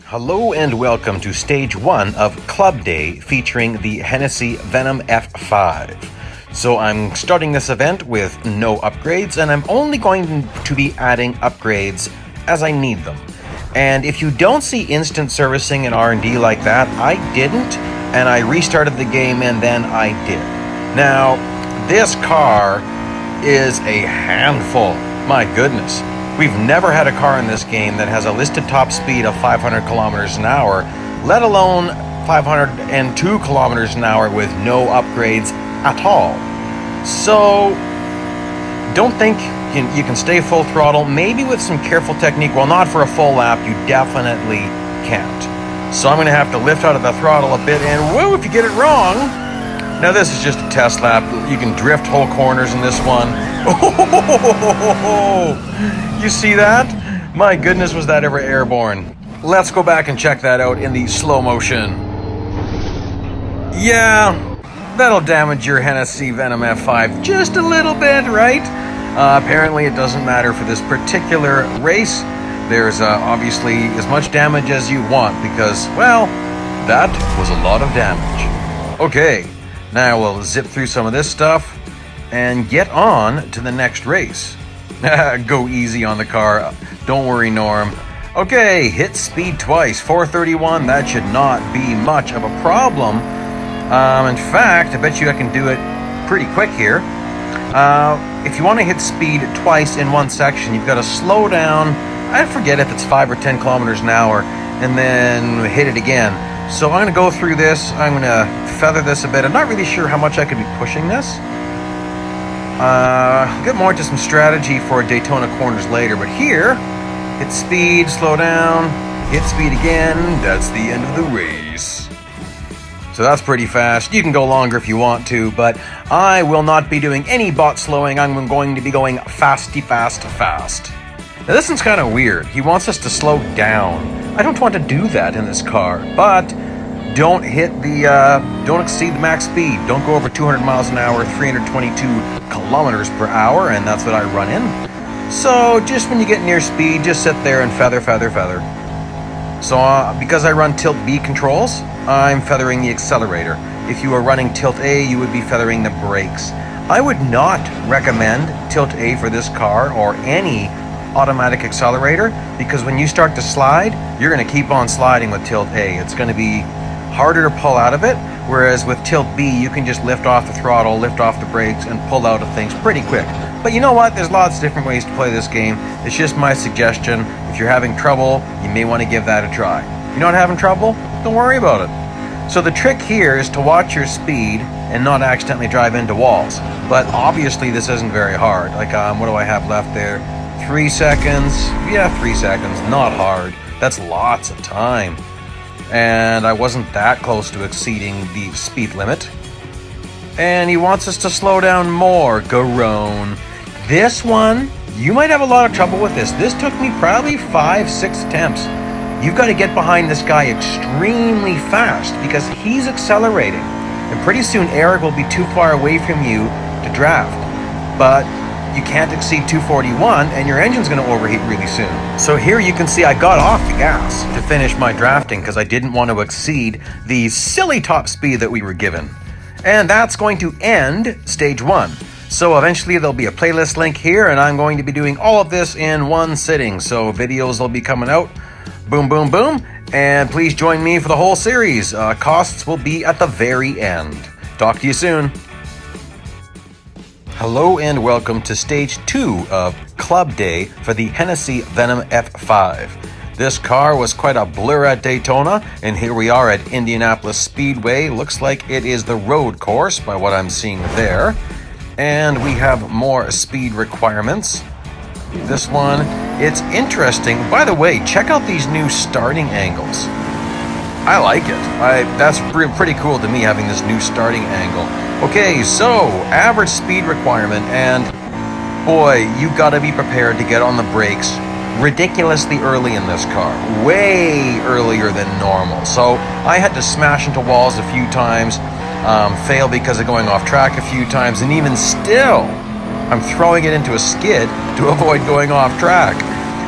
Hello and welcome to Stage 1 of Club Day featuring the Hennessy Venom F5. So I'm starting this event with no upgrades, and I'm only going to be adding upgrades as I need them. And if you don't see instant servicing and R&D like that, I didn't, and I restarted the game and then I did. Now, this car is a handful. My goodness. We've never had a car in this game that has a listed top speed of 500 kilometers an hour, let alone 502 kilometers an hour with no upgrades at all. So, don't think you can stay full throttle. Maybe with some careful technique, well, not for a full lap, you definitely can't. So I'm going to have to lift out of the throttle a bit, and whoa, if you get it wrong. Now this is just a test lap. You can drift whole corners in this one. Oh, you see that? My goodness, was that ever airborne. Let's go back and check that out in the slow motion. Yeah, that'll damage your Hennessy Venom F5 just a little bit, right? Apparently it doesn't matter for this particular race. There's obviously as much damage as you want because, well, that was a lot of damage. Okay. Now we'll zip through some of this stuff and get on to the next race. Go easy on the car. Don't worry, Norm. Okay, hit speed twice. 431. That should not be much of a problem. In fact, I bet you I can do it pretty quick here. If you want to hit speed twice in one section, you've got to slow down. I forget if it's 5 or 10 kilometers an hour, and then hit it again. So I'm going to go through this. I'm going to feather this a bit. I'm not really sure how much I could be pushing this. Get more into some strategy for Daytona corners later. But here, hit speed, slow down, hit speed again. That's the end of the race. So that's pretty fast. You can go longer if you want to, but I will not be doing any bot slowing. I'm going to be going fasty fast fast. Now this one's kind of weird. He wants us to slow down. I don't want to do that in this car, but don't exceed the max speed. Don't go over 200 miles an hour, 322 kilometers per hour, and that's what I run in. So just when you get near speed, just sit there and feather. So because I run tilt B controls, I'm feathering the accelerator. If you are running tilt A, you would be feathering the brakes. I would not recommend tilt A for this car or any automatic accelerator, because when you start to slide, you're going to keep on sliding with tilt A. It's going to be harder to pull out of it, whereas with tilt B, you can just lift off the throttle, lift off the brakes, and pull out of things pretty quick. But you know what? There's lots of different ways to play this game. It's just my suggestion. If you're having trouble, you may want to give that a try. You're not having trouble? Don't worry about it. So the trick here is to watch your speed and not accidentally drive into walls. But obviously this isn't very hard. Like, what do I have left there? 3 seconds. Yeah, 3 seconds. Not hard. That's lots of time. And I wasn't that close to exceeding the speed limit. And he wants us to slow down more. Garone. This one, you might have a lot of trouble with this. This took me probably 5-6 attempts. You've got to get behind this guy extremely fast because he's accelerating. And pretty soon Eric will be too far away from you to draft. But you can't exceed 241 and your engine's going to overheat really soon. So here you can see I got off the gas to finish my drafting because I didn't want to exceed the silly top speed that we were given. And that's going to end stage 1. So eventually there'll be a playlist link here, and I'm going to be doing all of this in one sitting. So videos will be coming out. Boom, boom, boom. And please join me for the whole series. Costs will be at the very end. Talk to you soon. Hello and welcome to Stage 2 of Club Day for the Hennessy Venom F5. This car was quite a blur at Daytona, and here we are at Indianapolis Speedway. Looks like it is the road course by what I'm seeing there. And we have more speed requirements. This one, it's interesting. By the way, check out these new starting angles. I like it. That's pretty cool to me, having this new starting angle. Okay, so average speed requirement, and boy, you gotta be prepared to get on the brakes ridiculously early in this car, way earlier than normal. So I had to smash into walls a few times, fail because of going off track a few times, and even still, I'm throwing it into a skid to avoid going off track,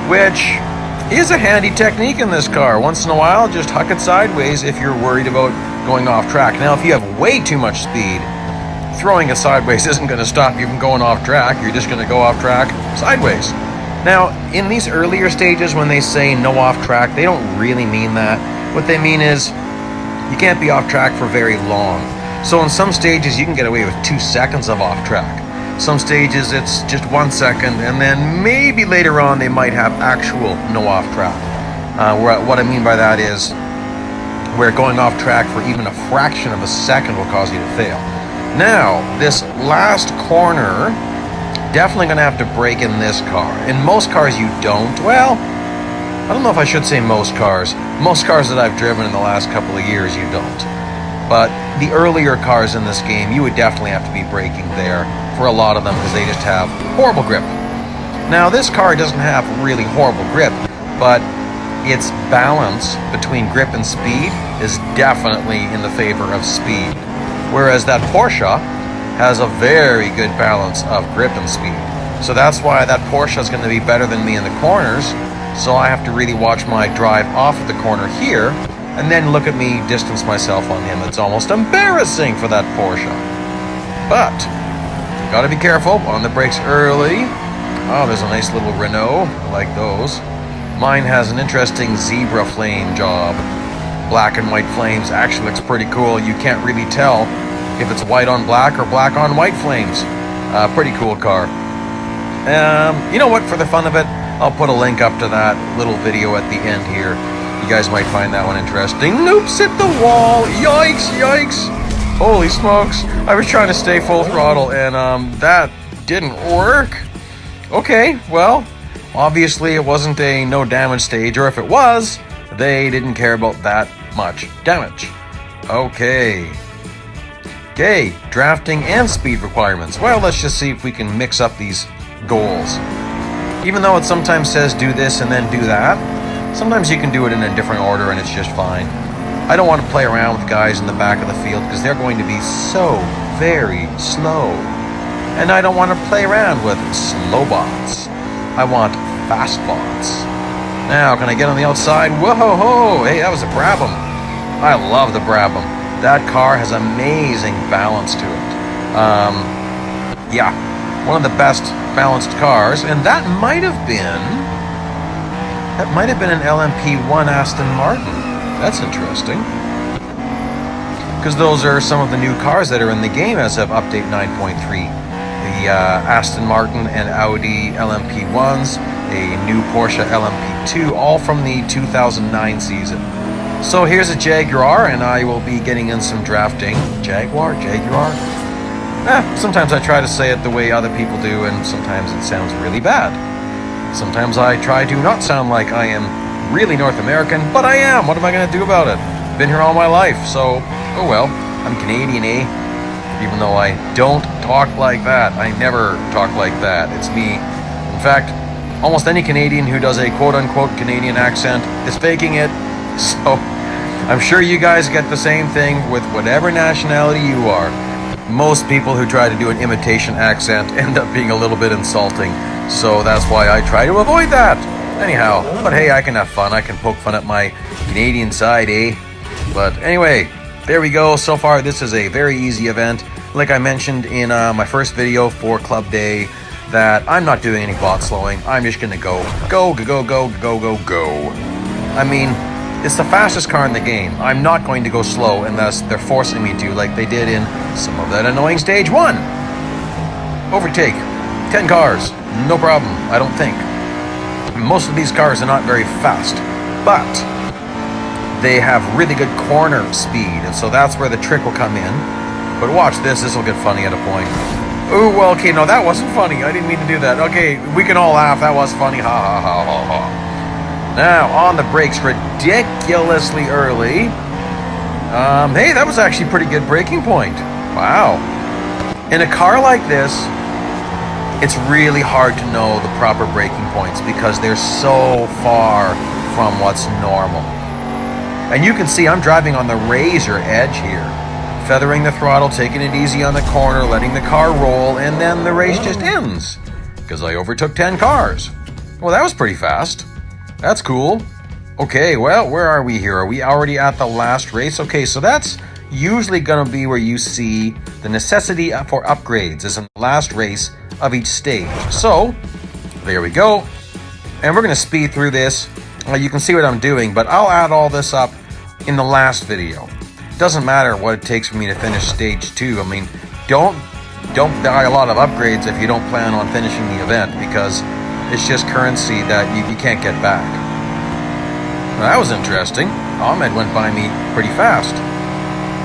which is a handy technique in this car. Once in a while, just huck it sideways if you're worried about going off track. Now, if you have way too much speed, throwing it sideways isn't going to stop you from going off track. You're just going to go off track sideways. Now, in these earlier stages when they say no off track, they don't really mean that. What they mean is you can't be off track for very long. So in some stages you can get away with 2 seconds of off track. Some stages it's just 1 second, and then maybe later on they might have actual no off track. What I mean by that is where going off track for even a fraction of a second will cause you to fail. Now, this last corner, definitely going to have to brake in this car. In most cars you don't. Well, I don't know if I should say most cars. Most cars that I've driven in the last couple of years you don't. But the earlier cars in this game, you would definitely have to be braking there for a lot of them because they just have horrible grip. Now, this car doesn't have really horrible grip, but its balance between grip and speed is definitely in the favor of speed. Whereas that Porsche has a very good balance of grip and speed. So that's why that Porsche is going to be better than me in the corners. So I have to really watch my drive off of the corner here, and then look at me distance myself on him. It's almost embarrassing for that Porsche. But, gotta be careful on the brakes early. Oh, there's a nice little Renault. I like those. Mine has an interesting zebra flame job. Black and white flames actually looks pretty cool. You can't really tell if it's white on black or black on white flames. Pretty cool car. You know what, for the fun of it, I'll put a link up to that little video at the end here. You guys might find that one interesting. Noops hit the wall. Yikes, yikes. Holy smokes. I was trying to stay full throttle and that didn't work. Okay, well, obviously it wasn't a no damage stage, or if it was, they didn't care about that much damage. Okay, drafting and speed requirements. Well, let's just see if we can mix up these goals. Even though it sometimes says do this and then do that, sometimes you can do it in a different order and it's just fine. I don't want to play around with guys in the back of the field because they're going to be so very slow. And I don't want to play around with slow bots. I want fast bots. Now, can I get on the outside? Whoa-ho-ho! Hey, that was a Brabham. I love the Brabham. That car has amazing balance to it. Yeah, one of the best balanced cars, and that might have been an LMP1 Aston Martin. That's interesting. Because those are some of the new cars that are in the game as of update 9.3. The Aston Martin and Audi LMP1s, a new Porsche LMP2, all from the 2009 season. So here's a Jaguar, and I will be getting in some drafting. Jaguar? Sometimes I try to say it the way other people do, and sometimes it sounds really bad. Sometimes I try to not sound like I am really North American, but I am. What am I going to do about it? Been here all my life, so, oh well. I'm Canadian, eh? Even though I don't talk like that. I never talk like that. It's me. In fact, almost any Canadian who does a quote-unquote Canadian accent is faking it. So, I'm sure you guys get the same thing with whatever nationality you are. Most people who try to do an imitation accent end up being a little bit insulting. So that's why I try to avoid that. Anyhow, but hey, I can have fun. I can poke fun at my Canadian side, eh? But anyway, there we go. So far, this is a very easy event. Like I mentioned in my first video for Club Day, that I'm not doing any bot slowing. I'm just gonna go. I mean, it's the fastest car in the game. I'm not going to go slow unless they're forcing me to, like they did in some of that annoying stage 1. Overtake. 10 cars. No problem, I don't think. Most of these cars are not very fast, but they have really good corner speed, and so that's where the trick will come in. But watch this will get funny at a point. Ooh, well, okay, no, that wasn't funny. I didn't mean to do that. Okay, we can all laugh. That was funny. Ha, ha, ha, ha, ha. Now, on the brakes ridiculously early. Hey, that was actually a pretty good braking point. Wow. In a car like this, it's really hard to know the proper braking points because they're so far from what's normal. And you can see I'm driving on the razor edge here. Feathering the throttle, taking it easy on the corner, letting the car roll, and then the race just ends. Because I overtook 10 cars. Well, that was pretty fast. That's cool. Okay, well, where are we here? Are we already at the last race? Okay, so that's usually going to be where you see the necessity for upgrades is in the last race of each stage. So, there we go. And we're going to speed through this. You can see what I'm doing, but I'll add all this up in the last video. Doesn't matter what it takes for me to finish stage 2. I mean, don't buy a lot of upgrades if you don't plan on finishing the event, because it's just currency that you can't get back. Well, that was interesting. Ahmed went by me pretty fast.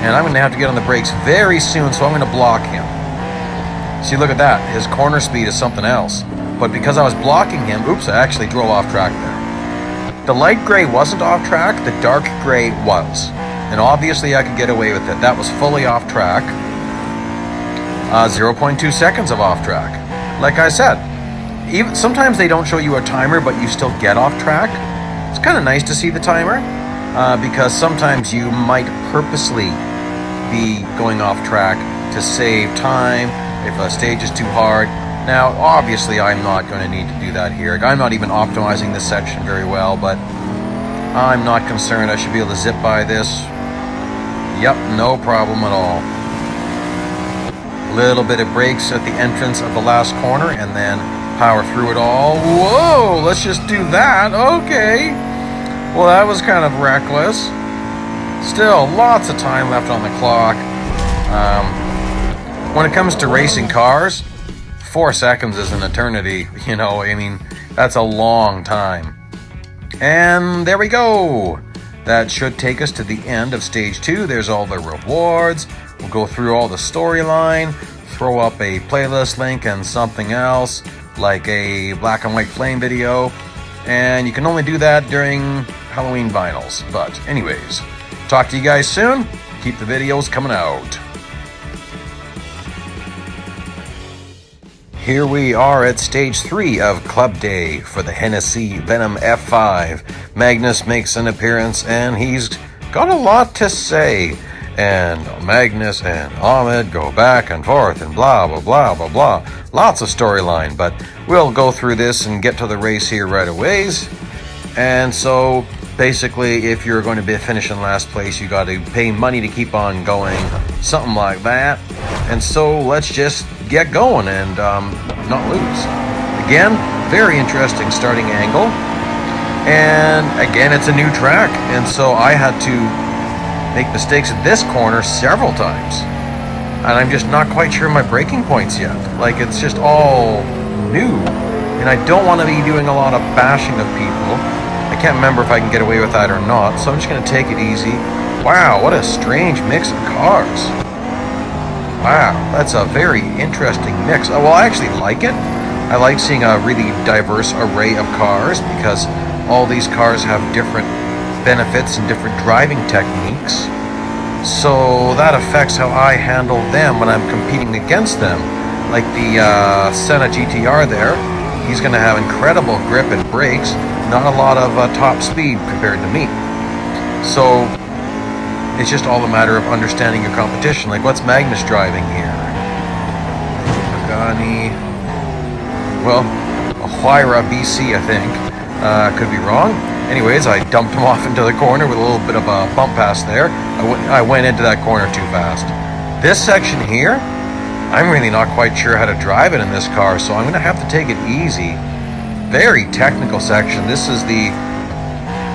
And I'm going to have to get on the brakes very soon, so I'm going to block him. See, look at that. His corner speed is something else. But because I was blocking him, oops, I actually drove off track there. The light gray wasn't off track, the dark gray was. And obviously I could get away with it. That was fully off track. 0.2 seconds of off track. Like I said, even sometimes they don't show you a timer, but you still get off track. It's kind of nice to see the timer, because sometimes you might purposely be going off track to save time if a stage is too hard. Now, obviously, I'm not going to need to do that here. I'm not even optimizing this section very well, but I'm not concerned. I should be able to zip by this. Yep, no problem at all. Little bit of brakes at the entrance of the last corner, and then power through it all. Whoa, let's just do that. Okay. Well, that was kind of reckless. Still, lots of time left on the clock. When it comes to racing cars, 4 seconds is an eternity. You know, I mean, that's a long time. And there we go. That should take us to the end of stage 2. There's all the rewards. We'll go through all the storyline, throw up a playlist link and something else, like a black and white flame video. And you can only do that during Halloween vinyls. But anyways, talk to you guys soon. Keep the videos coming out. Here we are at stage 3 of Club Day for the Hennessy Venom F5. Magnus makes an appearance and he's got a lot to say. And Magnus and Ahmed go back and forth and blah, blah, blah, blah, blah. Lots of storyline, but we'll go through this and get to the race here right away. And so, basically, if you're going to be finishing last place, you got to pay money to keep on going, something like that. And so, let's just get going and not lose. Again, very interesting starting angle. And again, it's a new track, and so I had to make mistakes at this corner several times. And I'm just not quite sure my braking points yet. Like, it's just all new. And I don't want to be doing a lot of bashing of people. I can't remember if I can get away with that or not, so I'm just going to take it easy. Wow, what a strange mix of cars. Wow, that's a very interesting mix. Well, I actually like it. I like seeing a really diverse array of cars because all these cars have different benefits and different driving techniques. So that affects how I handle them when I'm competing against them. Like the Senna GTR there, he's going to have incredible grip and brakes, not a lot of top speed compared to me. So it's just all a matter of understanding your competition. Like, what's Magnus driving here? Pagani. Well, a Huayra BC, I think. Could be wrong. Anyways, I dumped him off into the corner with a little bit of a bump pass there. I went into that corner too fast. This section here, I'm really not quite sure how to drive it in this car, so I'm going to have to take it easy. Very technical section. This is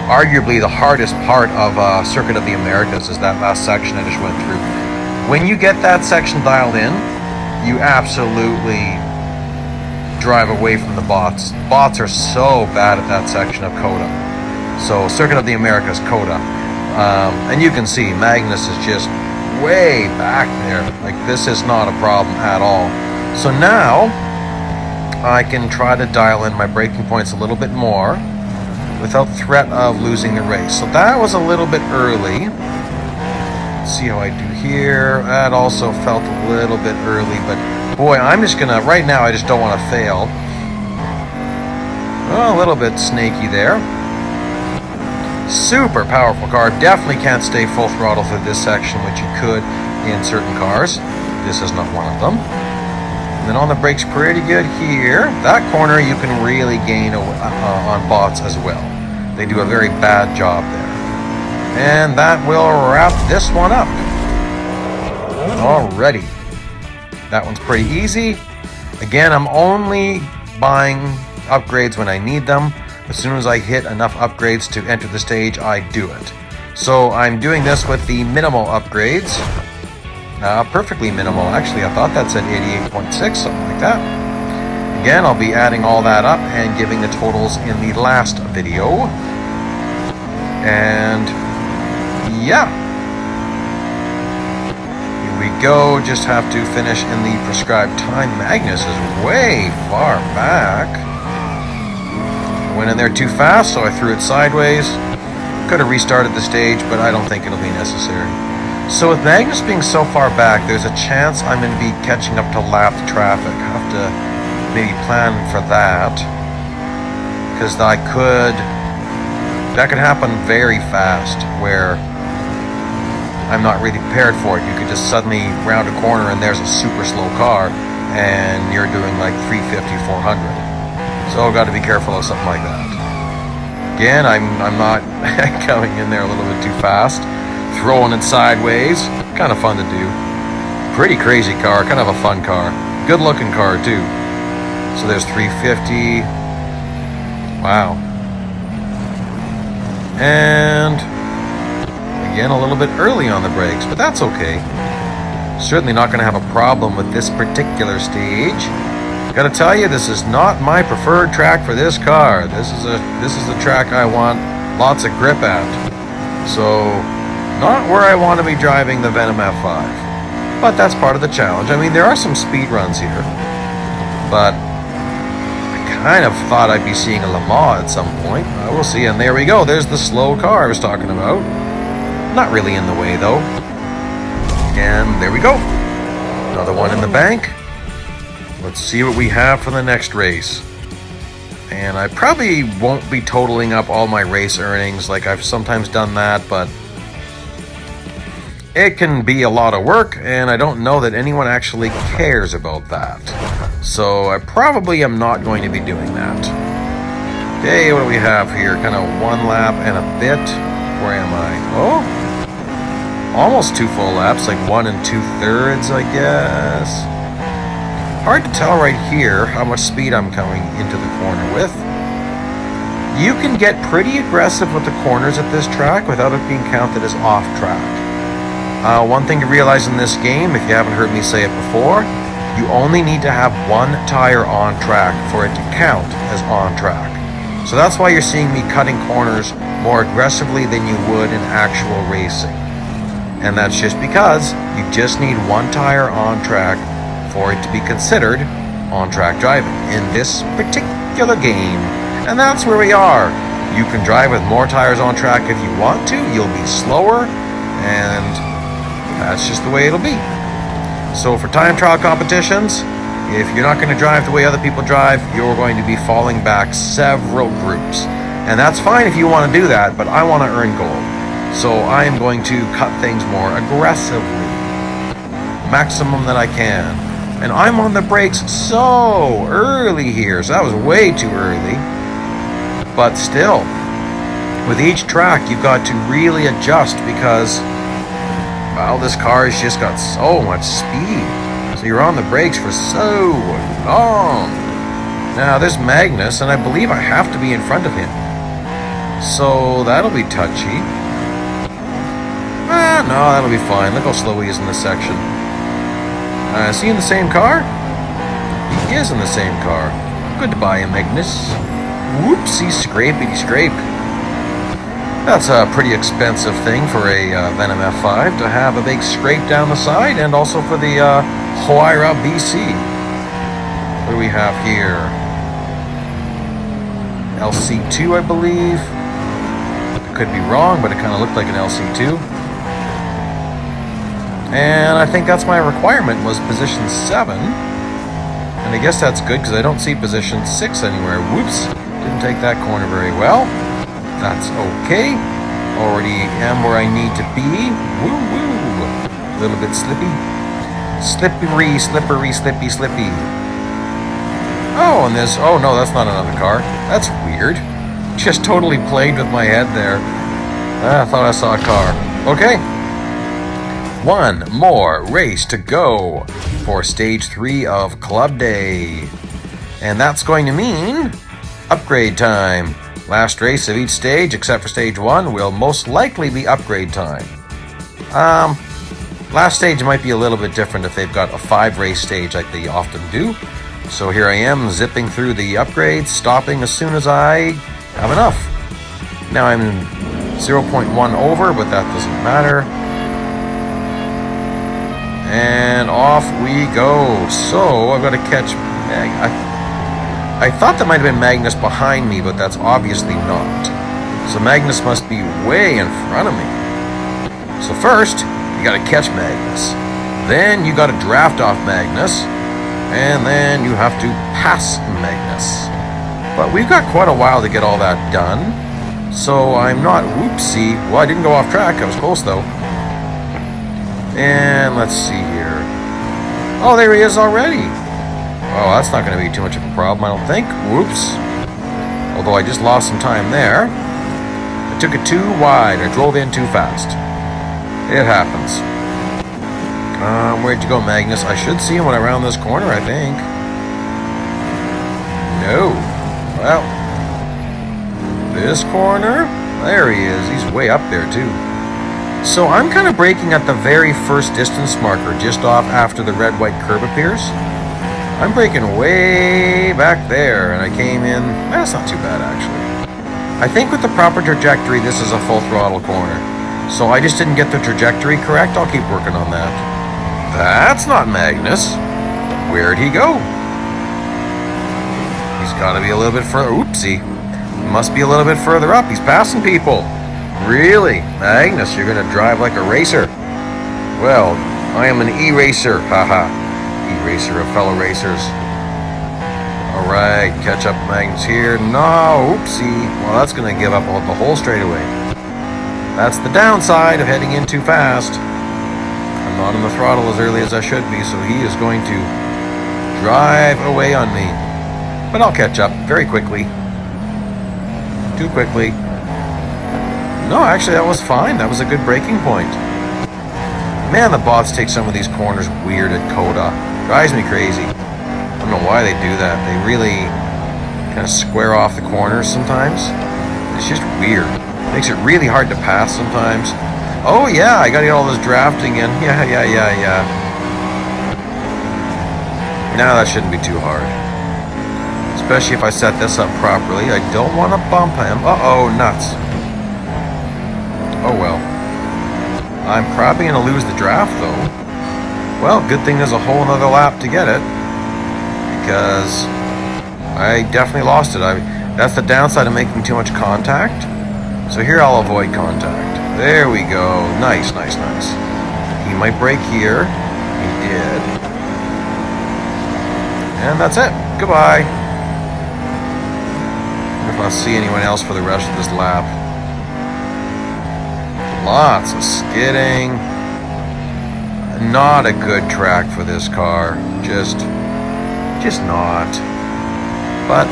arguably the hardest part of Circuit of the Americas, is that last section I just went through. When you get that section dialed in, you absolutely drive away from the bots. Bots are so bad at that section of Coda. So Circuit of the Americas, Coda. And you can see Magnus is just way back there. Like, this is not a problem at all. So now I can try to dial in my braking points a little bit more without threat of losing the race. So that was a little bit early. Let's see how I do here. That also felt a little bit early, but boy, I'm just gonna, right now I just don't want to fail. Well, a little bit snaky there. Super powerful car. Definitely can't stay full throttle through this section, which you could in certain cars. This is not one of them. And then on the brakes, pretty good here. That corner you can really gain on bots as well. They do a very bad job there. And that will wrap this one up. Alrighty. That one's pretty easy. Again, I'm only buying upgrades when I need them. As soon as I hit enough upgrades to enter the stage, I do it. So I'm doing this with the minimal upgrades. Perfectly minimal. Actually, I thought that said 88.6, something like that. Again, I'll be adding all that up and giving the totals in the last video. And yeah. Here we go. Just have to finish in the prescribed time. Magnus is way far back. Went in there too fast, so I threw it sideways. Could have restarted the stage, but I don't think it'll be necessary. So with Magnus being so far back, there's a chance I'm going to be catching up to lapped traffic. I have to maybe plan for that, because that could happen very fast, where I'm not really prepared for it. You could just suddenly round a corner and there's a super slow car, and you're doing like 350, 400. So I've got to be careful of something like that. Again, I'm not going in there a little bit too fast. Throwing it sideways. Kind of fun to do. Pretty crazy car. Kind of a fun car. Good looking car too. So there's 350. Wow. And again, a little bit early on the brakes, but that's okay. Certainly not going to have a problem with this particular stage. Gotta tell you, this is not my preferred track for this car. This is the track I want lots of grip at. So, not where I want to be driving the Venom F5. But that's part of the challenge. I mean, there are some speed runs here. But I kind of thought I'd be seeing a Le Mans at some point. We'll see. And there we go. There's the slow car I was talking about. Not really in the way, though. And there we go. Another one in the bank. Let's see what we have for the next race. And I probably won't be totaling up all my race earnings, like I've sometimes done that, but it can be a lot of work, and I don't know that anyone actually cares about that. So I probably am not going to be doing that. Okay, what do we have here? Kind of one lap and a bit. Where am I? Oh, almost 2 full laps, like 1 2/3, I guess. Hard to tell right here how much speed I'm coming into the corner with. You can get pretty aggressive with the corners at this track without it being counted as off track. One thing to realize in this game, if you haven't heard me say it before, you only need to have 1 tire on track for it to count as on track. So that's why you're seeing me cutting corners more aggressively than you would in actual racing. And that's just because you just need 1 tire on track for it to be considered on-track driving in this particular game. And that's where we are. You can drive with more tires on track if you want to. You'll be slower, and that's just the way it'll be. So for time trial competitions, if you're not going to drive the way other people drive, you're going to be falling back several groups. And that's fine if you want to do that, but I want to earn gold. So I am going to cut things more aggressively. Maximum that I can. And I'm on the brakes so early here, so that was way too early. But still, with each track, you've got to really adjust because, well, this car has just got so much speed. So you're on the brakes for so long. Now, there's Magnus, and I believe I have to be in front of him. So that'll be touchy. No, that'll be fine. Look how slow he is in this section. Is he in the same car? He is in the same car. Goodbye, Magnus. Whoopsie scrapey scrape. That's a pretty expensive thing for a Venom F5 to have a big scrape down the side, and also for the Huayra BC. What do we have here? LC2, I believe. I could be wrong, but it kind of looked like an LC2. And I think that's my requirement, was position 7. And I guess that's good because I don't see position 6 anywhere. Whoops, didn't take that corner very well. That's okay. Already am where I need to be. Woo woo. A little bit slippy. Slippery, slippery, slippy, slippy. Oh, and there's, oh no, that's not another car. That's weird. just totally played with my head there. I thought I saw a car. Okay. One more race to go for stage 3 of Club Day. And that's going to mean upgrade time. Last race of each stage, except for stage 1, will most likely be upgrade time. Last stage might be a little bit different if they've got a 5-race stage like they often do. So here I am, zipping through the upgrades, stopping as soon as I have enough. Now I'm 0.1 over, but that doesn't matter. And off we go. So I've got to catch I thought that might have been Magnus behind me, but that's obviously not. So Magnus must be way in front of me. So first, you gotta catch Magnus. Then you gotta draft off Magnus. And then you have to pass Magnus. But we've got quite a while to get all that done. So I'm not, whoopsie. Well, I didn't go off track, I was close though. And let's see here. Oh, there he is already. Oh, that's not going to be too much of a problem, I don't think. Whoops. Although I just lost some time there. I took it too wide. I drove in too fast. It happens. Where'd you go, Magnus? I should see him when I round this corner, I think. No. Well. This corner? There he is. He's way up there, too. So I'm kind of braking at the very first distance marker, just off after the red-white curb appears. I'm braking way back there, and I came in. That's not too bad, actually. I think with the proper trajectory, this is a full throttle corner. So I just didn't get the trajectory correct. I'll keep working on that. That's not Magnus. Where'd he go? He's got to be a little bit further. Oopsie. He must be a little bit further up. He's passing people. Really? Magnus, you're going to drive like a racer. Well, I am an e-racer. Haha. E-racer of fellow racers. Alright, catch up Magnus here. No, oopsie. Well, that's going to give up the whole straightaway. That's the downside of heading in too fast. I'm not on the throttle as early as I should be, so he is going to drive away on me. But I'll catch up very quickly. Too quickly. No, actually, that was fine. That was a good braking point. Man, the bots take some of these corners weird at Coda. Drives me crazy. I don't know why they do that. They really kind of square off the corners sometimes. It's just weird. Makes it really hard to pass sometimes. Oh yeah, I gotta get all this drafting in. Yeah. Now that shouldn't be too hard. Especially if I set this up properly. I don't want to bump him. Uh-oh, nuts. Oh well. I'm probably going to lose the draft though. Well, good thing there's a whole another lap to get it. Because I definitely lost it. That's the downside of making too much contact. So here I'll avoid contact. There we go. Nice. He might break here. He did. And that's it. Goodbye. I wonder if I'll see anyone else for the rest of this lap. Lots of skidding. Not a good track for this car. Just not. But,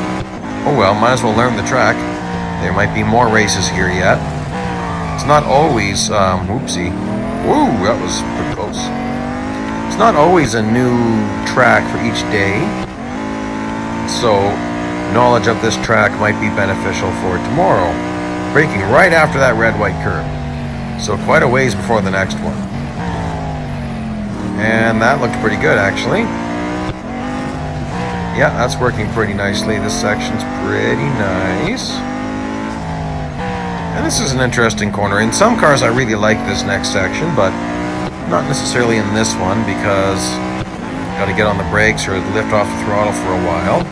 oh well, might as well learn the track. There might be more races here yet. It's not always, whoopsie. Woo, that was pretty close. It's not always a new track for each day. So, knowledge of this track might be beneficial for tomorrow. Braking right after that red-white curve. So quite a ways before the next one. And that looked pretty good, actually. Yeah, that's working pretty nicely. This section's pretty nice. And this is an interesting corner. In some cars, I really like this next section, but not necessarily in this one because got to get on the brakes or lift off the throttle for a while.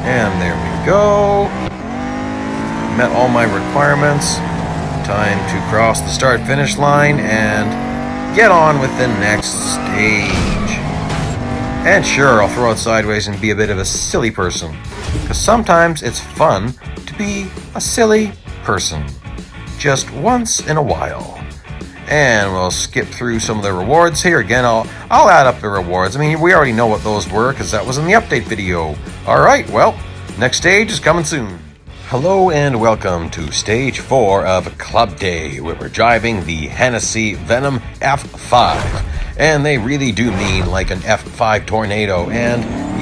And there we go. Met all my requirements. Time to cross the start-finish line and get on with the next stage. And sure, I'll throw it sideways and be a bit of a silly person. Because sometimes it's fun to be a silly person. Just once in a while. And we'll skip through some of the rewards here. Again, I'll add up the rewards. I mean, we already know what those were because that was in the update video. Alright, well, next stage is coming soon. Hello and welcome to Stage 4 of Club Day, where we're driving the Hennessy Venom F5. And they really do mean like an F5 tornado, and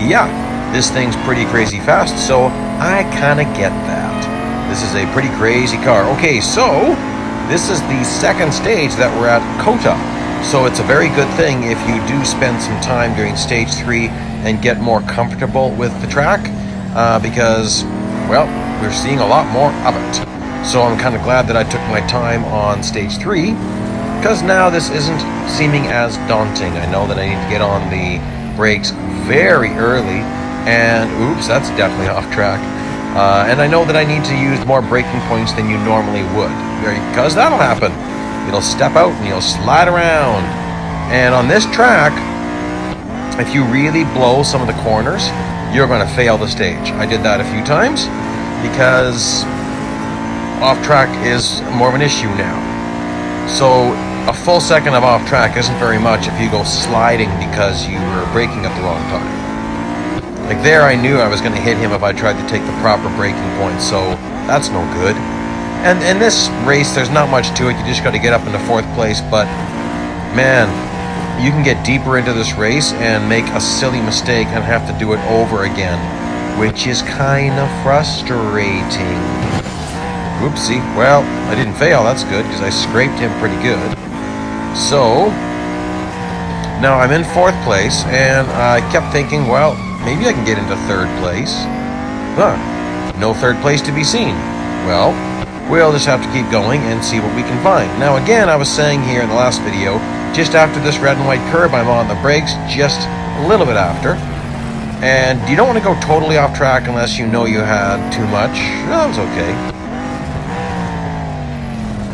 yeah, this thing's pretty crazy fast, so I kinda get that. This is a pretty crazy car. Okay, so this is the second stage that we're at Kota. So it's a very good thing if you do spend some time during Stage 3 and get more comfortable with the track, because, well, we're seeing a lot more of it. So I'm kind of glad that I took my time on Stage 3, because now this isn't seeming as daunting. I know that I need to get on the brakes very early, and oops, that's definitely off track. And I know that I need to use more braking points than you normally would, because that'll happen. It'll step out and you'll slide around. And on this track, if you really blow some of the corners, you're going to fail the stage. I did that a few times because off track is more of an issue now. So a full second of off track isn't very much if you go sliding because you were braking at the wrong time. Like there, I knew I was going to hit him if I tried to take the proper braking points, so that's no good. And in this race, there's not much to it. You just got to get up into fourth place, but man, you can get deeper into this race and make a silly mistake and have to do it over again, which is kind of frustrating. Oopsie. Well, I didn't fail. That's good, because I scraped him pretty good. So now I'm in fourth place, and I kept thinking, well, maybe I can get into third place. Huh. No third place to be seen. Well, we'll just have to keep going and see what we can find. Now again, I was saying here in the last video, just after this red and white curb, I'm on the brakes just a little bit after. And you don't want to go totally off track unless you know you had too much. That was okay.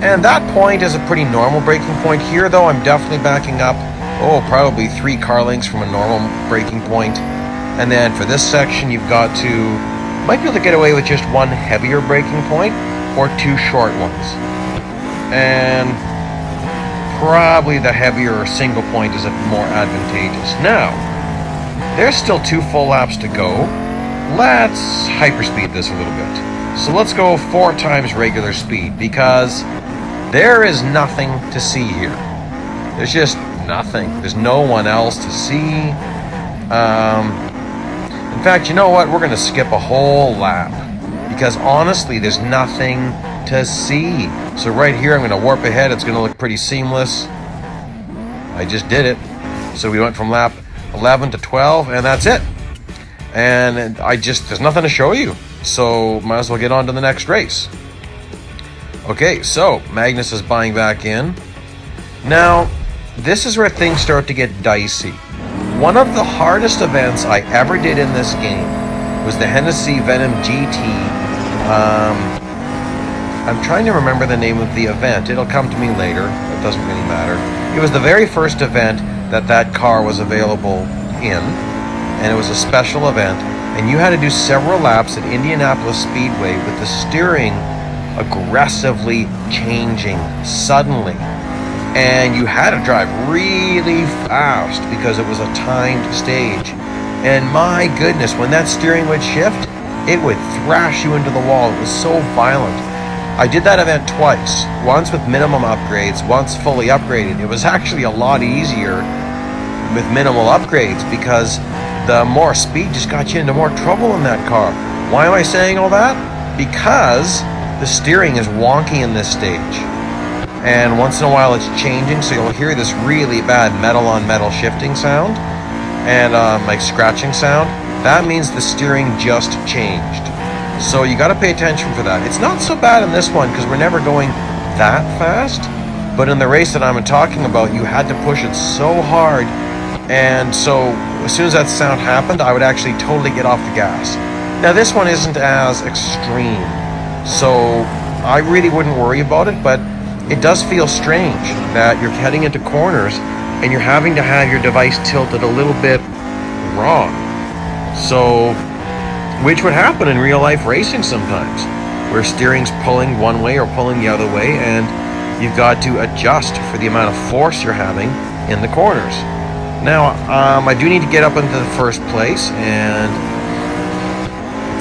And that point is a pretty normal braking point. Here though, I'm definitely backing up, probably 3 car lengths from a normal braking point. And then for this section, you've got to, might be able to get away with just 1 heavier braking point or 2 short ones. And probably the heavier single point is more advantageous. Now, there's still 2 full laps to go. Let's hyperspeed this a little bit. So let's go 4 times regular speed, because there is nothing to see here. There's just nothing. There's no one else to see. In fact, you know what? We're going to skip a whole lap, because honestly, there's nothing to see. So right here, I'm going to warp ahead. It's going to look pretty seamless. I just did it. So we went from lap 11 to 12, and that's it. And there's nothing to show you. So might as well get on to the next race. Okay, so Magnus is buying back in. Now, this is where things start to get dicey. One of the hardest events I ever did in this game was the Hennessy Venom GT. I'm trying to remember the name of the event. It'll come to me later. It doesn't really matter. It was the very first event that car was available in, and it was a special event, and you had to do several laps at Indianapolis Speedway with the steering aggressively changing suddenly. And you had to drive really fast because it was a timed stage. And my goodness, when that steering would shift, it would thrash you into the wall. It was so violent. I did that event twice. Once with minimum upgrades, once fully upgraded. It was actually a lot easier with minimal upgrades because the more speed just got you into more trouble in that car. Why am I saying all that? Because the steering is wonky in this stage. And once in a while it's changing, so you'll hear this really bad metal on metal shifting sound and like scratching sound. That means the steering just changed. So you got to pay attention for that. It's not so bad in this one because we're never going that fast, but in the race that I'm talking about, you had to push it so hard, and so as soon as that sound happened, I would actually totally get off the gas. Now this one isn't as extreme, so I really wouldn't worry about it, but it does feel strange that you're heading into corners and you're having to have your device tilted a little bit wrong. So, which would happen in real life racing sometimes, where steering's pulling one way or pulling the other way, and you've got to adjust for the amount of force you're having in the corners. Now, I do need to get up into the first place, and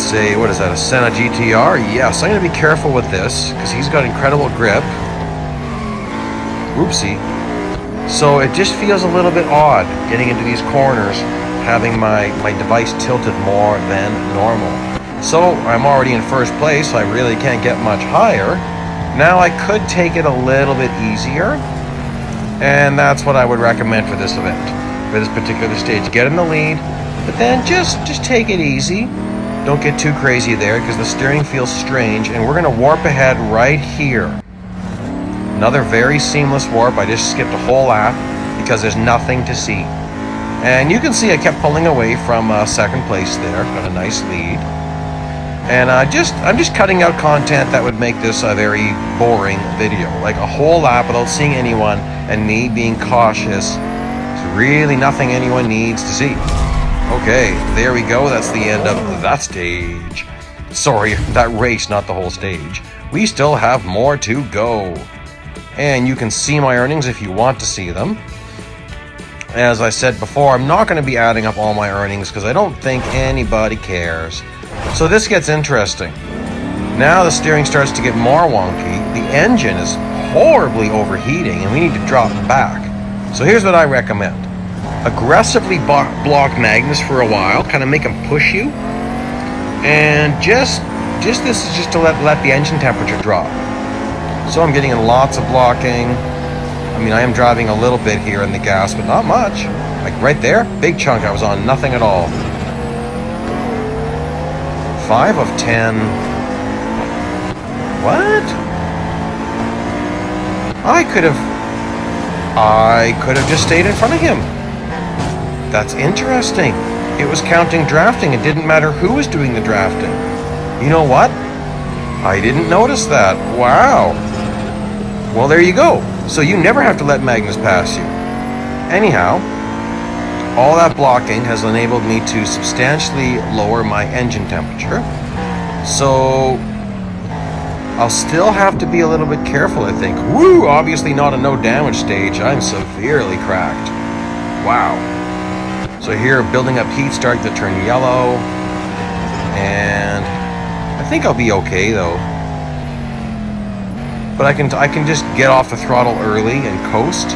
say, what is that, a Senna GTR? Yes, I'm going to be careful with this because he's got incredible grip. Oopsie. So it just feels a little bit odd getting into these corners, having my device tilted more than normal. So I'm already in first place, so I really can't get much higher. Now I could take it a little bit easier, and that's what I would recommend for this event, for this particular stage. Get in the lead, but then just take it easy. Don't get too crazy there because the steering feels strange, and we're going to warp ahead right here. Another very seamless warp. I just skipped a whole lap because there's nothing to see. And you can see I kept pulling away from second place there. Got a nice lead. And I'm just cutting out content that would make this a very boring video. Like a whole lap without seeing anyone and me being cautious. There's really nothing anyone needs to see. Okay, there we go. That's the end of that stage. Sorry, that race, not the whole stage. We still have more to go. And you can see my earnings if you want to see them. As I said before, I'm not going to be adding up all my earnings because I don't think anybody cares. So this gets interesting. Now the steering starts to get more wonky. The engine is horribly overheating and we need to drop back. So here's what I recommend. Aggressively block Magnus for a while, kind of make him push you. And just this is just to let the engine temperature drop. So I'm getting in lots of blocking. I mean, I am driving a little bit here in the gas, but not much. Like right there, big chunk, I was on nothing at all. 5 of 10. What? I could have just stayed in front of him. That's interesting. It was counting drafting. It didn't matter who was doing the drafting. You know what? I didn't notice that. Wow. Well, there you go. So you never have to let Magnus pass you. Anyhow, all that blocking has enabled me to substantially lower my engine temperature. So I'll still have to be a little bit careful, I think. Woo! Obviously not a no damage stage. I'm severely cracked. Wow. So here, building up heat, starting to turn yellow. And I think I'll be okay though. But I can just get off the throttle early and coast.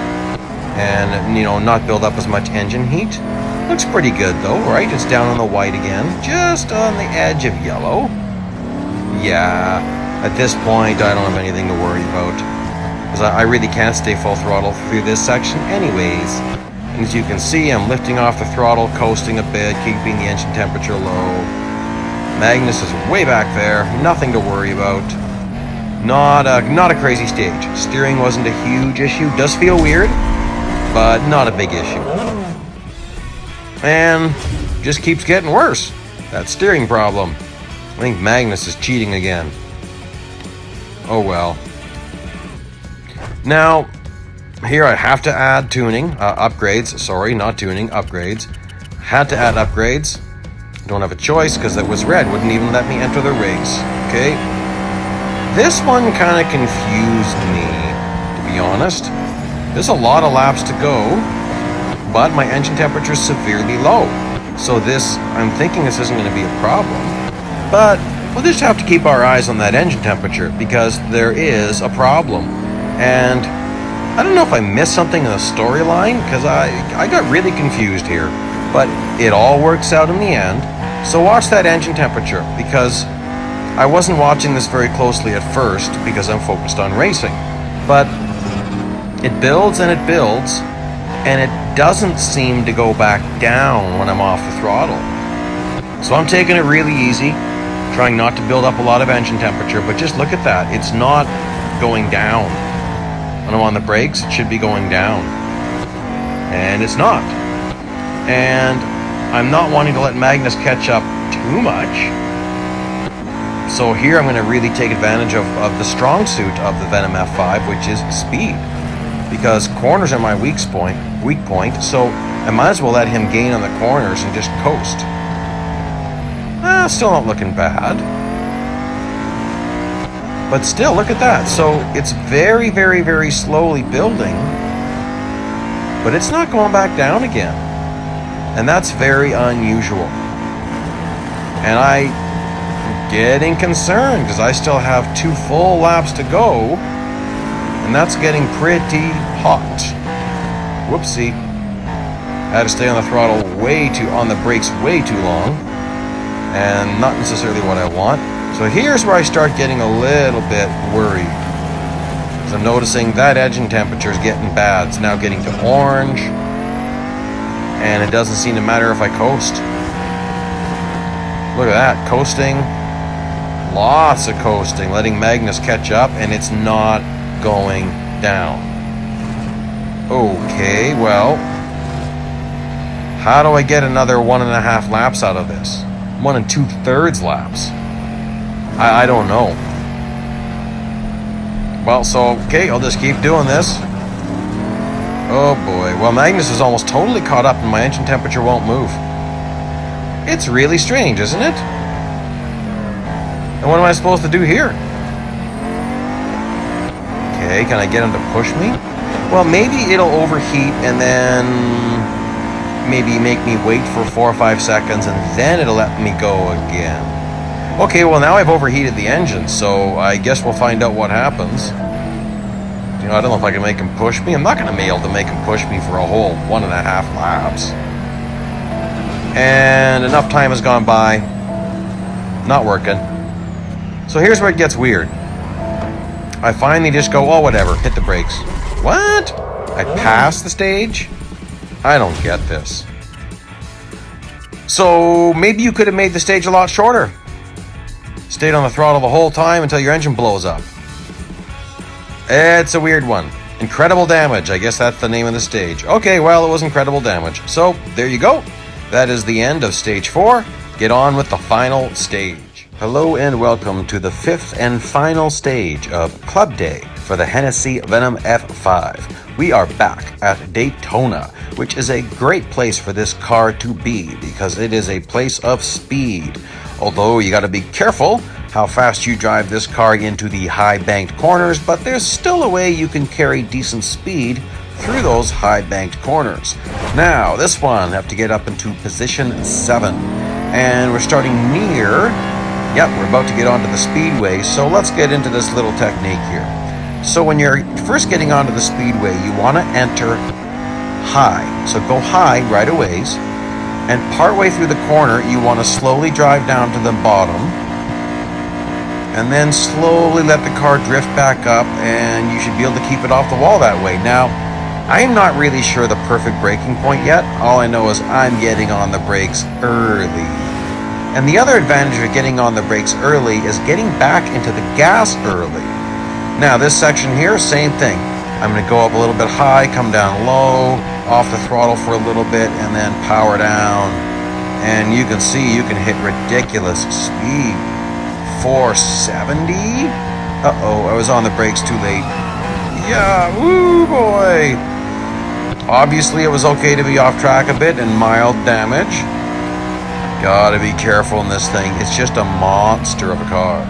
And, you know, not build up as much engine heat. Looks pretty good though, right? It's down on the white again. Just on the edge of yellow. Yeah. At this point, I don't have anything to worry about. Because I really can't stay full throttle through this section anyways. And as you can see, I'm lifting off the throttle, coasting a bit, keeping the engine temperature low. Magnus is way back there, nothing to worry about. Not a crazy stage. Steering wasn't a huge issue. Does feel weird, but not a big issue. And just keeps getting worse. That steering problem. I think Magnus is cheating again. Oh well. Now, here I have to add tuning, upgrades. Sorry, not tuning, upgrades. Had to add upgrades. Don't have a choice because it was red. Wouldn't even let me enter the race. Okay. This one kind of confused me, to be honest. There's a lot of laps to go, but my engine temperature is severely low. So I'm thinking this isn't going to be a problem. But we'll just have to keep our eyes on that engine temperature because there is a problem. And I don't know if I missed something in the storyline because I got really confused here. But it all works out in the end. So watch that engine temperature because I wasn't watching this very closely at first because I'm focused on racing. But it builds and it builds and it doesn't seem to go back down when I'm off the throttle. So I'm taking it really easy, trying not to build up a lot of engine temperature, but just look at that. It's not going down. When I'm on the brakes, it should be going down. And it's not. And I'm not wanting to let Magnus catch up too much. So here I'm going to really take advantage of the strong suit of the Venom F5, which is speed. Because corners are my weak point, so I might as well let him gain on the corners and just coast. Still not looking bad. But still, look at that. So it's very, very, very slowly building, but it's not going back down again. And that's very unusual. And getting concerned because I still have 2 full laps to go, and that's getting pretty hot. Whoopsie. I had to stay on the throttle on the brakes way too long, and not necessarily what I want. So here's where I start getting a little bit worried. So I'm noticing that engine temperature is getting bad. It's now getting to orange, and it doesn't seem to matter if I coast. Look at that, coasting. Lots of coasting, letting Magnus catch up, and it's not going down. Okay, well, how do I get another 1.5 laps out of this? 1 2/3 laps. I don't know. Well, so, okay, I'll just keep doing this. Oh boy. Well, Magnus is almost totally caught up and my engine temperature won't move. It's really strange, isn't it? And what am I supposed to do here? Okay, can I get him to push me? Well, maybe it'll overheat and then maybe make me wait for 4 or 5 seconds and then it'll let me go again. Okay, well now I've overheated the engine, so I guess we'll find out what happens. You know, I don't know if I can make him push me. I'm not going to be able to make him push me for a whole 1.5 laps. And enough time has gone by. Not working. So here's where it gets weird. I finally just go, oh whatever, hit the brakes. What? I passed the stage? I don't get this. So maybe you could have made the stage a lot shorter. Stayed on the throttle the whole time until your engine blows up. It's a weird one. Incredible damage. I guess that's the name of the stage. Okay, well, it was incredible damage. So, there you go. That is the end of stage 4. Get on with the final stage. Hello and welcome to the 5th and final stage of Club Day for the Hennessy Venom F5. We are back at Daytona, which is a great place for this car to be because it is a place of speed. Although you got to be careful how fast you drive this car into the high banked corners, but there's still a way you can carry decent speed through those high banked corners. Now, this one, I have to get up into position 7. And we're starting near, yep, we're about to get onto the speedway, so let's get into this little technique here. So when you're first getting onto the speedway, you want to enter high. So go high right away. And partway through the corner, you want to slowly drive down to the bottom and then slowly let the car drift back up, and you should be able to keep it off the wall that way. Now, I'm not really sure the perfect braking point yet. All I know is I'm getting on the brakes early. And the other advantage of getting on the brakes early is getting back into the gas early. Now, this section here, same thing. I'm going to go up a little bit high, come down low, off the throttle for a little bit, and then power down. And you can see you can hit ridiculous speed. 470? Uh-oh, I was on the brakes too late. Yeah, woo boy! Obviously, it was okay to be off track a bit and mild damage. Gotta be careful in this thing. It's just a monster of a car.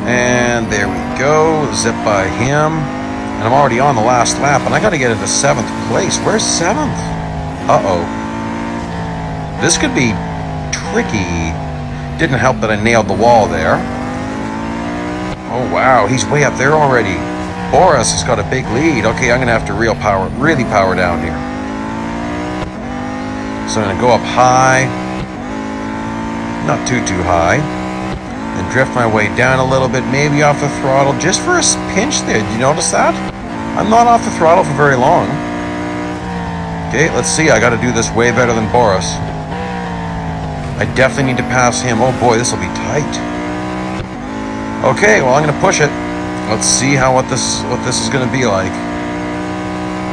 And there we go, zip by him. And I'm already on the last lap, and I gotta get into 7th place. Where's 7th? Uh-oh. This could be tricky. Didn't help that I nailed the wall there. Oh, wow, he's way up there already. Boris has got a big lead. Okay, I'm gonna have to really power down here. So I'm gonna go up high. Not too high. And drift my way down a little bit, maybe off the throttle, just for a pinch there. Did you notice that? I'm not off the throttle for very long. Okay, let's see. I got to do this way better than Boris. I definitely need to pass him. Oh boy, this will be tight. Okay, well I'm going to push it. Let's see what this is going to be like.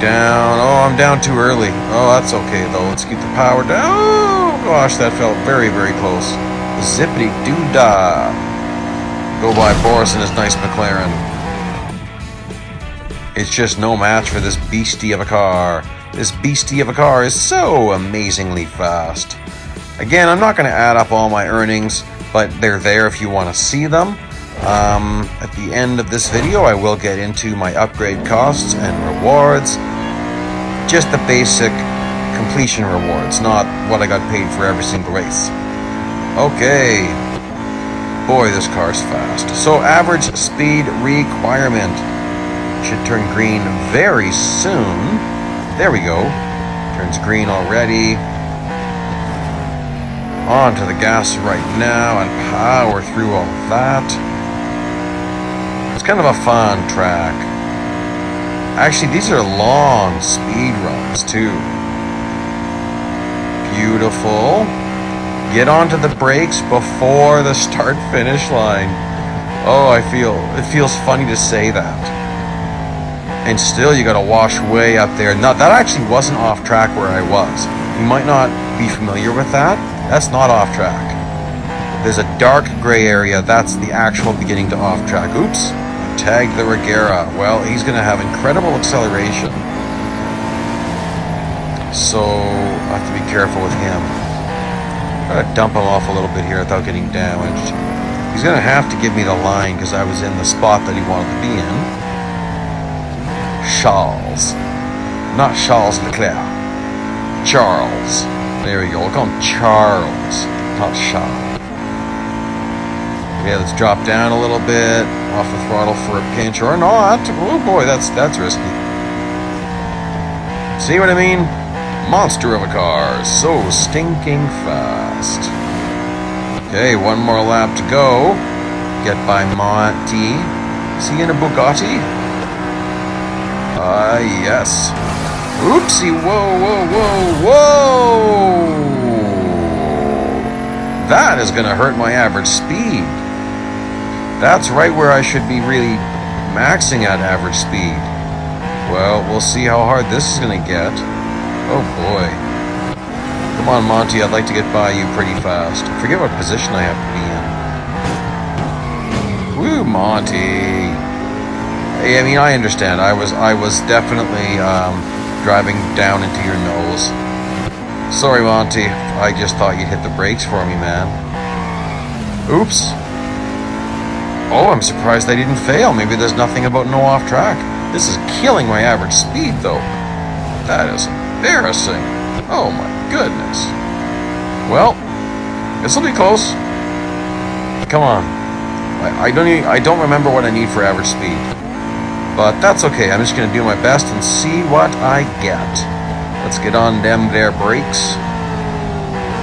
Down. Oh, I'm down too early. Oh, that's okay though. Let's keep the power down. Oh gosh, that felt very, very close. Zippity-doo-dah. Go by Boris and his nice McLaren. It's just no match for this beastie of a car. This beastie of a car is so amazingly fast. Again, I'm not going to add up all my earnings, but they're there if you want to see them. At the end of this video, I will get into my upgrade costs and rewards. Just the basic completion rewards, not what I got paid for every single race. Okay, boy, this car's fast. So average speed requirement should turn green very soon. There we go. Turns green already. On to the gas right now and power through all that. It's kind of a fun track. Actually, these are long speed runs too. Beautiful. Get onto the brakes before the start-finish line. Oh, it feels funny to say that. And still, you gotta wash way up there. Now, that actually wasn't off track where I was. You might not be familiar with that. That's not off track. There's a dark gray area. That's the actual beginning to off track. Oops. Tagged the Regera. Well, he's gonna have incredible acceleration. So, I have to be careful with him. Gotta dump him off a little bit here without getting damaged. He's gonna have to give me the line because I was in the spot that he wanted to be in. Charles. Not Charles Leclerc. Charles. There we go. We'll call him Charles, not Charles. Okay, let's drop down a little bit. Off the throttle for a pinch or not. Oh boy, that's risky. See what I mean? Monster of a car. So stinking fast. Okay, one more lap to go. Get by Monty. Is he in a Bugatti? Yes. Oopsie, whoa. That is gonna hurt my average speed. That's right where I should be really maxing at average speed. Well, we'll see how hard this is gonna get. Oh boy. Come on, Monty, I'd like to get by you pretty fast. I forget what position I have to be in. Woo, Monty. Hey, I mean, I understand. I was definitely driving down into your nose. Sorry, Monty. I just thought you'd hit the brakes for me, man. Oops. Oh, I'm surprised I didn't fail. Maybe there's nothing about no off track. This is killing my average speed, though. That is embarrassing. Oh, my goodness. Well, this will be close. Come on. I don't remember what I need for average speed. But that's okay. I'm just going to do my best and see what I get. Let's get on them there brakes.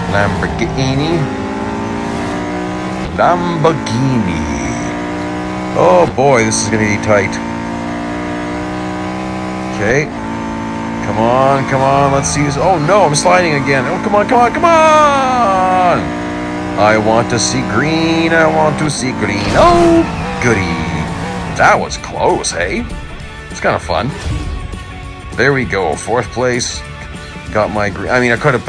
Lamborghini. Oh boy, this is going to be tight. Okay. Come on. Let's see. Oh no, I'm sliding again. Oh, come on. I want to see green. Oh, goody. That was close, hey? It's kind of fun. There we go. 4th place. Got my green. I mean, I could have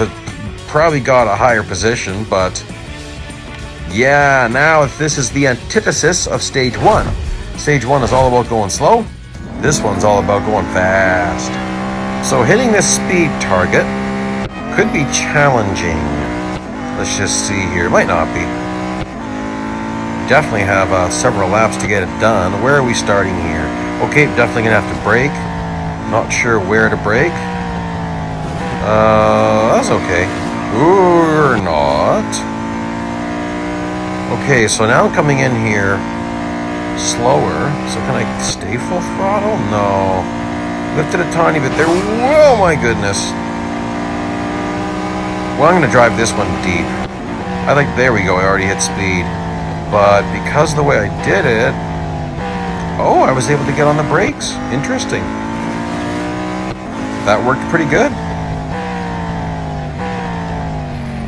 probably got a higher position, but yeah, now this is the antithesis of stage 1. Stage 1 is all about going slow. This one's all about going fast. So hitting this speed target could be challenging. Let's just see here. It might not be. Definitely have several laps to get it done. Where are we starting here? Okay, definitely gonna have to brake. Not sure where to brake. That's okay. Or not. Okay, so now I'm coming in here slower. So can I stay full throttle? No. Lifted a tiny bit there. Whoa, my goodness. Well, I'm gonna drive this one deep. There we go, I already hit speed. But because of the way I did it, oh, I was able to get on the brakes. Interesting. That worked pretty good.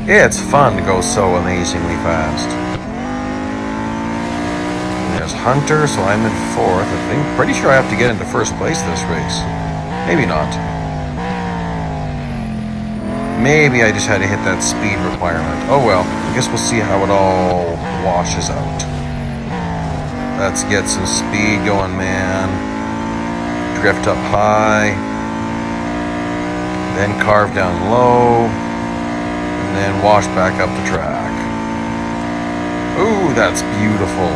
Yeah, it's fun to go so amazingly fast. And there's Hunter, so I'm in 4th, I think. Pretty sure I have to get into 1st place this race. Maybe not. Maybe I just had to hit that speed requirement. Oh well, I guess we'll see how it all washes out. Let's get some speed going, man. Drift up high. Then carve down low. And then wash back up the track. Ooh, that's beautiful.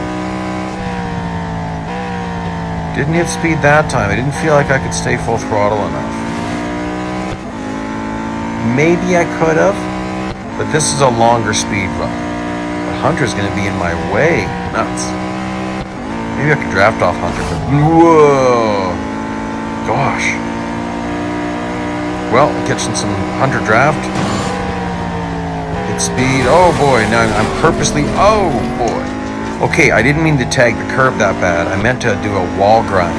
Didn't hit speed that time. I didn't feel like I could stay full throttle enough. Maybe I could have, but this is a longer speed run. But Hunter's going to be in my way. Nuts. Maybe I could draft off Hunter. But whoa! Gosh. Well, catching some Hunter draft. Hit speed. Oh boy, now I'm purposely... Oh boy. Okay, I didn't mean to tag the curb that bad. I meant to do a wall grind.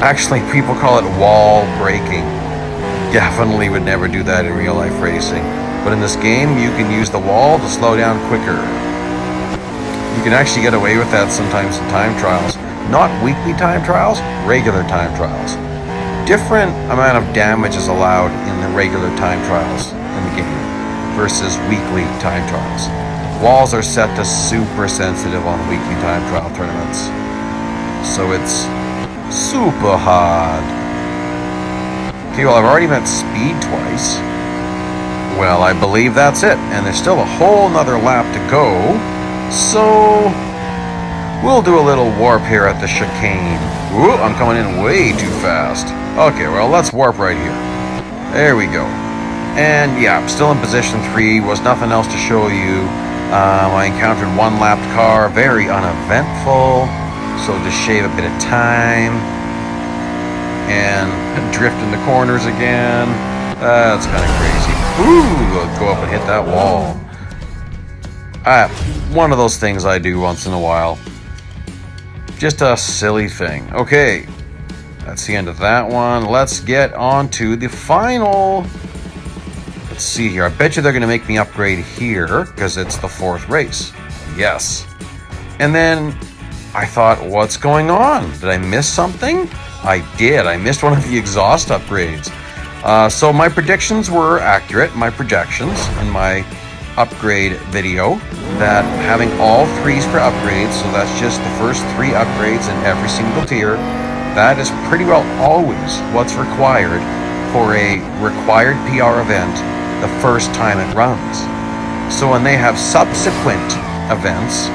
Actually, people call it wall breaking. Definitely would never do that in real life racing. But in this game, you can use the wall to slow down quicker. You can actually get away with that sometimes in time trials. Not weekly time trials, regular time trials. Different amount of damage is allowed in the regular time trials in the game versus weekly time trials. Walls are set to super sensitive on weekly time trial tournaments. So it's super hard. Okay, well, I've already met speed twice. Well, I believe that's it. And there's still a whole nother lap to go. So we'll do a little warp here at the chicane. Ooh, I'm coming in way too fast. Okay, well, let's warp right here. There we go. And yeah, I'm still in position 3. Was nothing else to show you. I encountered one lapped car, very uneventful. So just shave a bit of time. And drift in the corners again. That's kind of crazy. Ooh, go up and hit that wall. One of those things I do once in a while. Just a silly thing. Okay, that's the end of that one. Let's get on to the final. Let's see here. I bet you they're going to make me upgrade here because it's the 4th race. Yes. And then I thought, what's going on? Did I miss something? I did. I missed one of the exhaust upgrades. So my predictions were accurate, my projections in my upgrade video, that having all 3s for upgrades, so that's just the first 3 upgrades in every single tier, that is pretty well always what's required for a required PR event the first time it runs. So when they have subsequent events,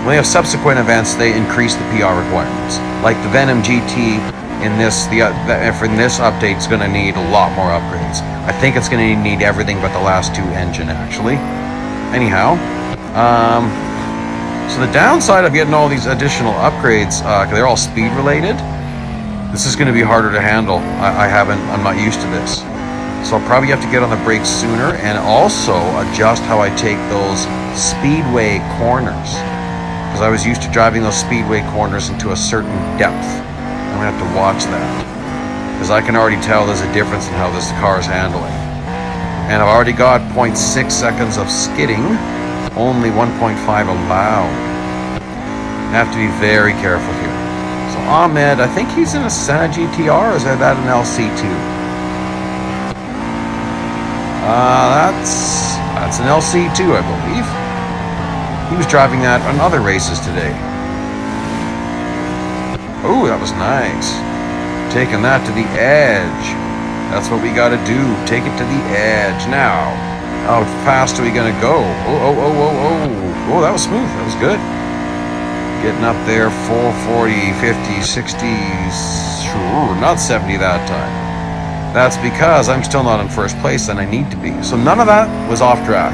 when they have subsequent events, they increase the PR requirements. Like the Venom GT in this, for this update is going to need a lot more upgrades. I think it's going to need everything but the last 2 engine, actually. Anyhow, so the downside of getting all these additional upgrades, they're all speed related. This is going to be harder to handle. I'm not used to this. So I'll probably have to get on the brakes sooner and also adjust how I take those speedway corners. Because I was used to driving those speedway corners into a certain depth. I'm going to have to watch that. Because I can already tell there's a difference in how this car is handling. And I've already got 0.6 seconds of skidding, only 1.5 allowed. I have to be very careful here. So Ahmed, I think he's in a Senna GTR, or is that an LC2? That's an LC2, I believe. He was driving that on other races today. Oh, that was nice. Taking that to the edge. That's what we gotta do. Take it to the edge. Now, how fast are we gonna go? Oh, that was smooth. That was good. Getting up there, 440, 50, 60s. Sure, not 70 that time. That's because I'm still not in first place and I need to be. So none of that was off track.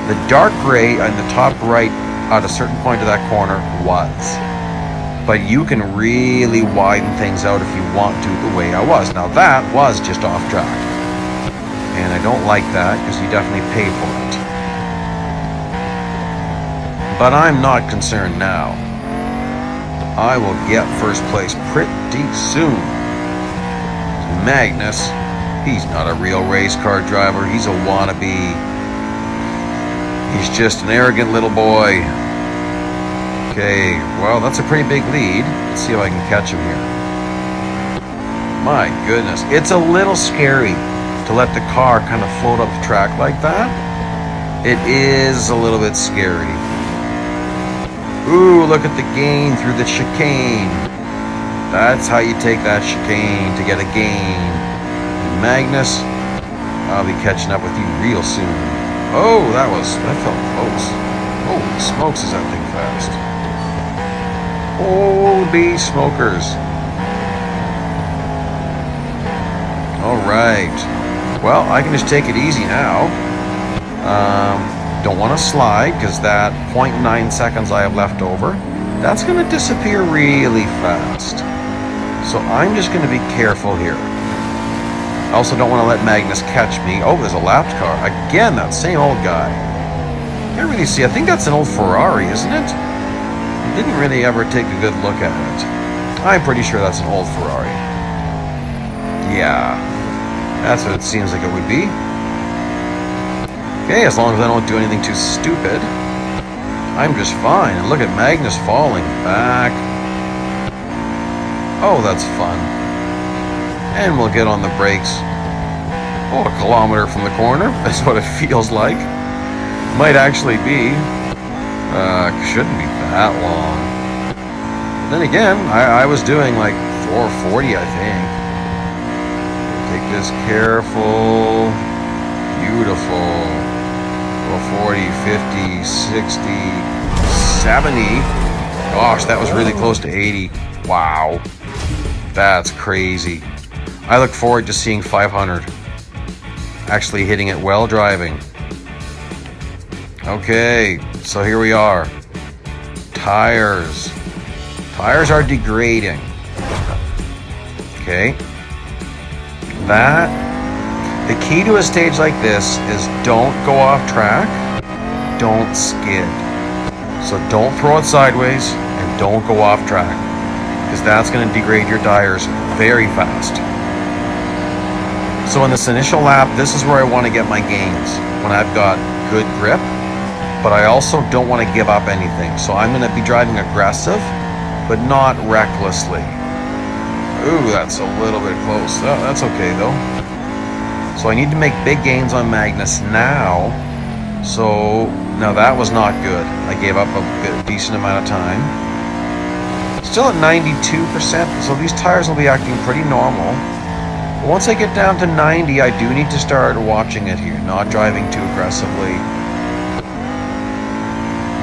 The dark gray on the top right at a certain point of that corner was. But you can really widen things out if you want to the way I was. Now that was just off track. And I don't like that because you definitely pay for it. But I'm not concerned now. I will get first place pretty soon. Magnus, he's not a real race car driver. He's a wannabe. He's just an arrogant little boy. Okay, well, that's a pretty big lead. Let's see if I can catch him here. My goodness, it's a little scary to let the car kind of float up the track like that. It is a little bit scary. Ooh, look at the gain through the chicane. That's how you take that chicane to get a gain. And Magnus, I'll be catching up with you real soon. Oh, that felt close. Holy smokes, is that thing fast. Holy smokers. Alright. Well, I can just take it easy now. Don't want to slide because that 0.9 seconds I have left over, that's going to disappear really fast. So I'm just going to be careful here. I also don't want to let Magnus catch me. Oh, there's a lapped car. Again, that same old guy. Can't really see. I think that's an old Ferrari, isn't it? I didn't really ever take a good look at it. I'm pretty sure that's an old Ferrari. Yeah, that's what it seems like it would be. Okay, as long as I don't do anything too stupid, I'm just fine. And look at Magnus falling back. Oh, that's fun. And we'll get on the brakes. Oh, a kilometer from the corner. That's what it feels like. Might actually be. Shouldn't be that long. But then again, I was doing like 440, I think. Take this careful. Beautiful. 40, 50, 60, 70. Gosh, that was really close to 80. Wow. That's crazy. I look forward to seeing 500. Actually hitting it while driving. Okay, so here we are. Tires. Tires are degrading. Okay. The key to a stage like this is don't go off track, don't skid. So don't throw it sideways and don't go off track, because that's going to degrade your tires very fast. So in this initial lap, this is where I want to get my gains, when I've got good grip, but I also don't want to give up anything. So I'm going to be driving aggressive, but not recklessly. Ooh, that's a little bit close. Oh, that's okay though. So I need to make big gains on Magnus now. So now that was not good. I gave up a decent amount of time. Still at 92%, so these tires will be acting pretty normal. But once I get down to 90, I do need to start watching it here, not driving too aggressively.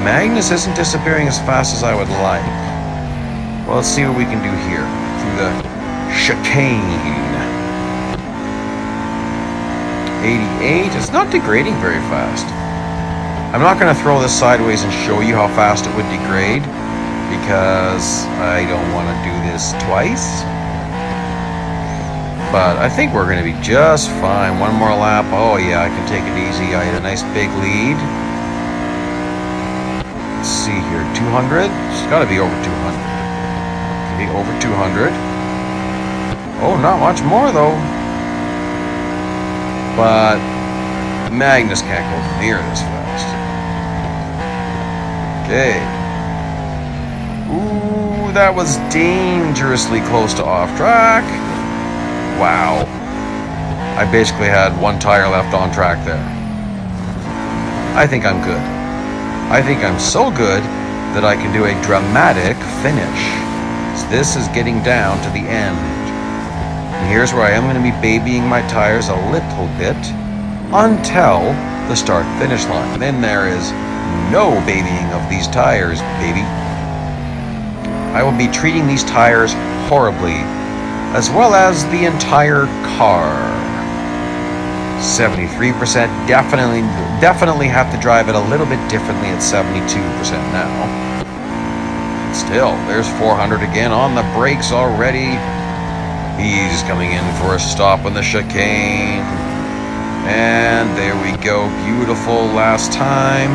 Magnus isn't disappearing as fast as I would like. Well, let's see what we can do here through the chicane. 88. It's not degrading very fast. I'm not going to throw this sideways and show you how fast it would degrade, because I don't want to do this twice. But I think we're going to be just fine. One more lap. Oh yeah, I can take it easy. I had a nice big lead. Let's see here. 200? It's got to be over 200. Can be over 200. Oh, not much more though. But Magnus can't go near this fast. Okay. Ooh, that was dangerously close to off track. Wow. I basically had one tire left on track there. I think I'm good. I think I'm so good that I can do a dramatic finish. So this is getting down to the end. And here's where I am going to be babying my tires a little bit until the start-finish line. And then there is no babying of these tires, baby. I will be treating these tires horribly, as well as the entire car. 73%, definitely have to drive it a little bit differently at 72% now. Still, there's 400 again on the brakes already. He's coming in for a stop on the chicane. And there we go, beautiful last time.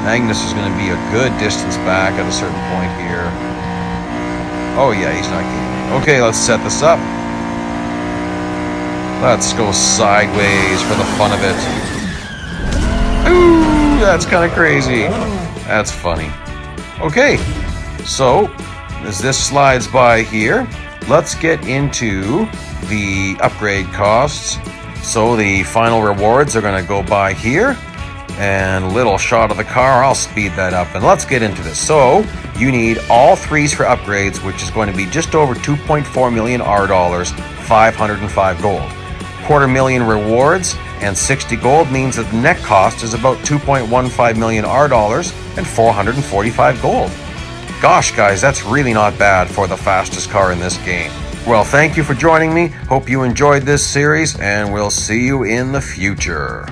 Magnus is going to be a good distance back at a certain point here. Oh yeah, he's not getting. Okay, let's set this up. Let's go sideways for the fun of it. Ooh, that's kind of crazy. That's funny. Okay, so as this slides by here, let's get into the upgrade costs. So the final rewards are going to go by here. And a little shot of the car, I'll speed that up. And let's get into this. So you need all threes for upgrades, which is going to be just over 2.4 million R dollars, 505 gold. $250,000 rewards and 60 gold means that the net cost is about 2.15 million R dollars and 445 gold. Gosh guys, that's really not bad for the fastest car in this game. Well, thank you for joining me. Hope you enjoyed this series, and we'll see you in the future.